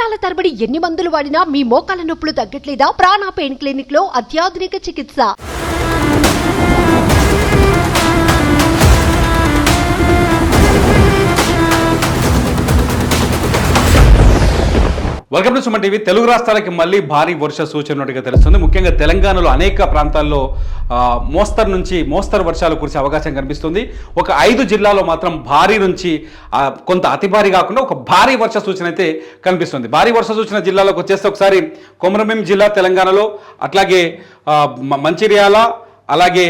సంవత్సరాల తరబడి ఎన్ని మందులు వాడినా మీ మోకాల నొప్పులు తగ్గట్లేదా? ప్రాణ పెయిన్ క్లినిక్ లో అత్యాధునిక చికిత్స. Welcome to Suman TV. Telugu రాష్ట్రాలకి మళ్ళీ భారీ వర్ష సూచన ఉన్నట్టుగా తెలుస్తుంది. ముఖ్యంగా తెలంగాణలో అనేక ప్రాంతాల్లో మోస్తరు వర్షాలు కురిసే అవకాశం కనిపిస్తుంది. ఒక 5 జిల్లాలో మాత్రం భారీ నుంచి కొంత అతి భారీ కాకుండా ఒక భారీ వర్ష సూచన అయితే కనిపిస్తుంది. భారీ వర్ష సూచన జిల్లాలోకి వచ్చేస్తే ఒకసారి కొమరంభీం జిల్లా తెలంగాణలో, అట్లాగే మంచిర్యాల, అలాగే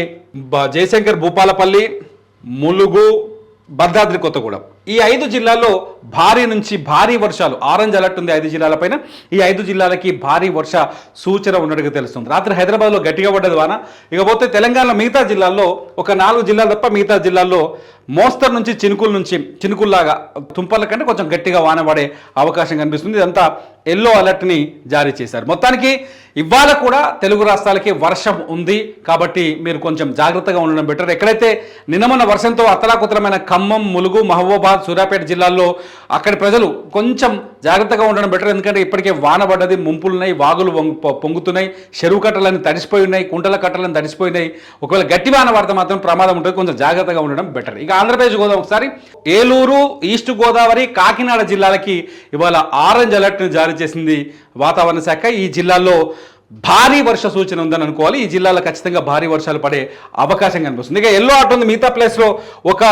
జయశంకర్ భూపాలపల్లి, ములుగు, భద్రాద్రి కొత్తగూడెం, ఈ 5 జిల్లాల్లో భారీ నుంచి భారీ వర్షాలు, ఆరెంజ్ అలర్ట్ ఉంది 5 జిల్లాలపైన. ఈ 5 జిల్లాలకి భారీ వర్ష సూచన ఉన్నట్టుగా తెలుస్తుంది. రాత్రి హైదరాబాద్లో గట్టిగా పడ్డది వాన. ఇకపోతే తెలంగాణలో మిగతా జిల్లాల్లో ఒక 4 జిల్లాలు తప్ప మిగతా జిల్లాల్లో మోస్తరు నుంచి చినుకుల్లాగా తుంపర్ల కంటే కొంచెం గట్టిగా వాన పడే అవకాశం కనిపిస్తుంది. ఇదంతా ఎల్లో అలర్ట్ని జారీ చేశారు. మొత్తానికి ఇవాళ కూడా తెలుగు రాష్ట్రాలకి వర్షం ఉంది కాబట్టి మీరు కొంచెం జాగ్రత్తగా ఉండడం బెటర్. ఎక్కడైతే నిన్నమన్న వర్షంతో అతలాకుతలమైన ఖమ్మం, ములుగు, మహబూబాద్, సూర్యాపేట జిల్లాల్లో అక్కడి ప్రజలు కొంచెం జాగ్రత్తగా ఉండడం బెటర్. ఎందుకంటే ఇప్పటికే వాన పడ్డది, ముంపులున్నాయి, వాగులు పొంగుతున్నాయి, చెరువు కట్టలన్నీ తడిసిపోయి ఉన్నాయి, కుంటల కట్టలను తడిసిపోయినాయి. ఒకవేళ గట్టి వాన పడితే మాత్రం ప్రమాదం ఉంటుంది. కొంచెం జాగ్రత్తగా ఉండడం బెటర్. ఇక ఆంధ్రప్రదేశ్ గోదావరి ఒకసారి ఏలూరు, ఈస్ట్ గోదావరి, కాకినాడ జిల్లాలకి ఇవాళ ఆరెంజ్ అలర్ట్ని జారీ చేసింది వాతావరణ శాఖ. ఈ జిల్లాల్లో భారీ వర్ష సూచన ఉందని అనుకోవాలి. ఈ జిల్లాలో ఖచ్చితంగా భారీ వర్షాలు పడే అవకాశం కనిపిస్తుంది. ఇక ఎల్లో అలర్ట్ ఉంది మిగతా ప్లేస్లో ఒక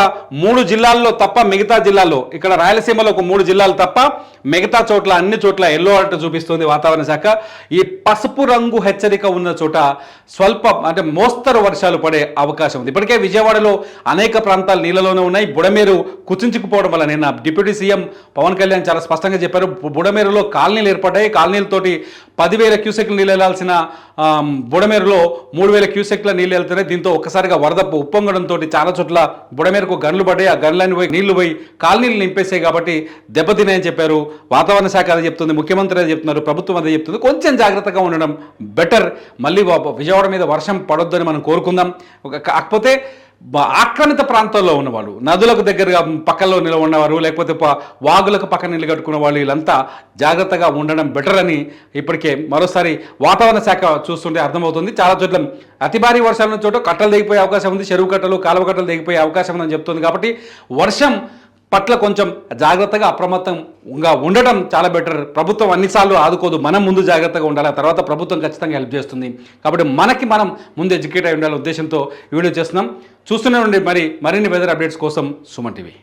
3 జిల్లాల్లో తప్ప మిగతా జిల్లాల్లో, ఇక్కడ రాయలసీమలో ఒక 3 జిల్లాలు తప్ప మిగతా చోట్ల అన్ని చోట్ల ఎల్లో అలర్ట్ చూపిస్తుంది వాతావరణ శాఖ. ఈ పసుపు రంగు హెచ్చరిక ఉన్న చోట స్వల్ప అంటే మోస్తరు వర్షాలు పడే అవకాశం ఉంది. ఇప్పటికే విజయవాడలో అనేక ప్రాంతాలు నీళ్ళలోనే ఉన్నాయి. బుడమేరు కుచించుకుపోవడం వల్ల నిన్న డిప్యూటీ సీఎం పవన్ కళ్యాణ్ చాలా స్పష్టంగా చెప్పారు. బుడమేరులో కాలనీలు ఏర్పడ్డాయి. కాలనీలతోటి 10,000 క్యూసెక్ల నీళ్ళు వెళ్లాల్సిన బుడమేరులో 3,000 క్యూసెక్ల నీళ్ళు వెళ్తున్నాయి. దీంతో ఒక్కసారిగా వరద ఉప్పొంగడంతో చాలా చోట్ల బుడమేరుకు గన్లు పడ్డాయి. ఆ గన్లని పోయి నీళ్లు పోయి కాలనీలు నింపేసాయి కాబట్టి దెబ్బతినాయని చెప్పారు. వాతావరణ శాఖ అదే చెప్తుంది, ముఖ్యమంత్రి అదే చెప్తున్నారు, ప్రభుత్వం అదే చెప్తుంది. కొంచెం జాగ్రత్తగా ఉండడం బెటర్. మళ్ళీ విజయవాడ మీద వర్షం పడొద్దని మనం కోరుకుందాం. కాకపోతే ఆక్రమిత ప్రాంతాల్లో ఉన్నవాళ్ళు, నదులకు దగ్గరగా పక్కల్లో ఉన్నవారు, లేకపోతే వాగులకు పక్కన నీళ్ళు కట్టుకున్న వాళ్ళు, వీళ్ళంతా జాగ్రత్తగా ఉండడం బెటర్ అని ఇప్పటికే మరోసారి వాతావరణ శాఖ చూస్తుంటే అర్థమవుతుంది. చాలా చోట్ల అతి భారీ వర్షాల చోట కట్టలు దిగిపోయే అవకాశం ఉంది, చెరువు కట్టలు, కాలువ కట్టలు దిగిపోయే అవకాశం ఉందని చెప్తుంది. కాబట్టి వర్షం పట్ల కొంచెం జాగ్రత్తగా అప్రమత్తంగా ఉండటం చాలా బెటర్. ప్రభుత్వం అన్నిసార్లు ఆదుకోదు, మనం ముందు జాగ్రత్తగా ఉండాలి, ఆ తర్వాత ప్రభుత్వం ఖచ్చితంగా హెల్ప్ చేస్తుంది. కాబట్టి మనం ముందు ఎడ్యుకేట్ అయి ఉండాలనే ఉద్దేశంతో ఈ వీడియో చేస్తున్నాం. చూస్తూనే ఉండి మరిన్ని వెదర్ అప్డేట్స్ కోసం సుమన్ టీవీ.